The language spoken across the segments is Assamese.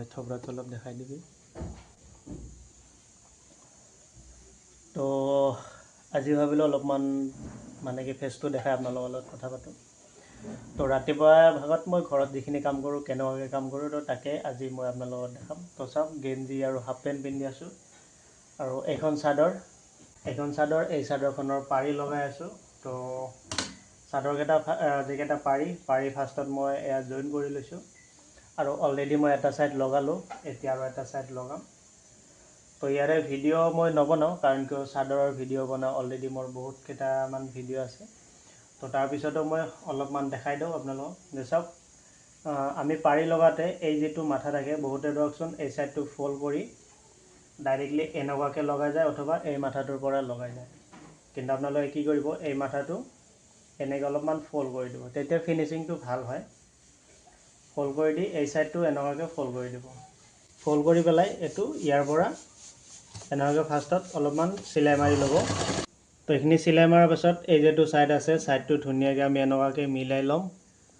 হয় থবৰাটো অলপ দেখাই দিবি তো আজি ভাবিলোঁ অলপমান মানে কি ফেচটো দেখাই আপোনালোকৰ লগত কথা পাতোঁ তো ৰাতিপুৱা ভাগত মই ঘৰত যিখিনি কাম কৰোঁ কেনেকুৱাকৈ কাম কৰোঁ তো তাকে আজি মই আপোনালোকৰ লগত দেখাম তো চাওক গেঞ্জি আৰু হাফ পেণ্ট পিন্ধি আছোঁ আৰু এইখন চাদৰ এই চাদৰখনৰ পাৰি লগাই আছোঁ তো চাদৰকেইটা যিকেইটা পাৰি ফাৰ্ষ্টত মই এয়া জইন কৰি লৈছোঁ আৰু অলৰেডি মই এটা ছাইড লগালোঁ এতিয়া আৰু এটা ছাইড লগাম তো ইয়াৰে ভিডিঅ' মই নবনাওঁ কাৰণ কিয় চাদৰৰ ভিডিঅ' বনাওঁ অলৰেডি মোৰ বহুত কেইটামান ভিডিঅ' আছে তো তাৰপিছতো মই অলপমান দেখাই দিওঁ আপোনালোকক যে চাওক আমি পাৰি লগাতে এই যিটো মাথা থাকে বহুতে ধৰকচোন এই ছাইডটো ফল্ড কৰি ডাইৰেক্টলি এনেকুৱাকৈ লগাই যায় অথবা এই মাথাটোৰ পৰা লগাই যায় কিন্তু আপোনালোকে কি কৰিব এই মাথাটো এনেকৈ অলপমান ফল্ড কৰি দিব তেতিয়া ফিনিচিংটো ভাল হয় ফল্ড কৰি দি এই ছাইডটো এনেকুৱাকৈ ফল্ড কৰি দিব ফল্ড কৰি পেলাই এইটো ইয়াৰ পৰা এনেকুৱাকৈ ফাৰ্ষ্টত অলপমান চিলাই মাৰি ল'ব তো এইখিনি চিলাই মৰাৰ পাছত এই যিটো ছাইড আছে ছাইডটো ধুনীয়াকৈ আমি এনেকুৱাকৈ মিলাই ল'ম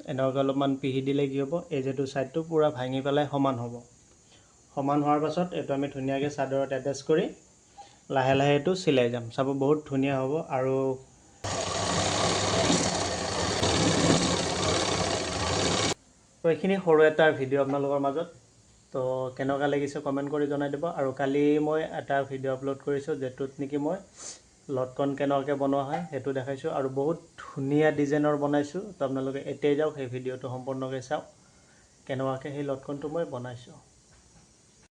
এনেকুৱাকৈ অলপমান পিহি দিলে কি হ'ব এই যিটো ছাইডটো পূৰা ভাঙি পেলাই সমান হ'ব সমান হোৱাৰ পাছত এইটো আমি ধুনীয়াকৈ চাদৰত এটাচ কৰি লাহে লাহে এইটো চিলাই যাম চাব বহুত ধুনীয়া হ'ব আৰু তো এইখিনি সৰু এটা ভিডিঅ' আপোনালোকৰ মাজত তো কেনেকুৱা লাগিছে কমেণ্ট কৰি জনাই দিব আৰু কালি মই এটা ভিডিঅ' আপলোড কৰিছোঁ যিটোত নেকি মই লটকন কেনেকুৱাকৈ বনোৱা হয় সেইটো দেখাইছোঁ আৰু বহুত ধুনীয়া ডিজাইনৰ বনাইছোঁ তো আপোনালোকে এতিয়াই যাওক সেই ভিডিঅ'টো সম্পূৰ্ণকৈ চাওক কেনেকুৱাকৈ সেই লটকনটো মই বনাইছোঁ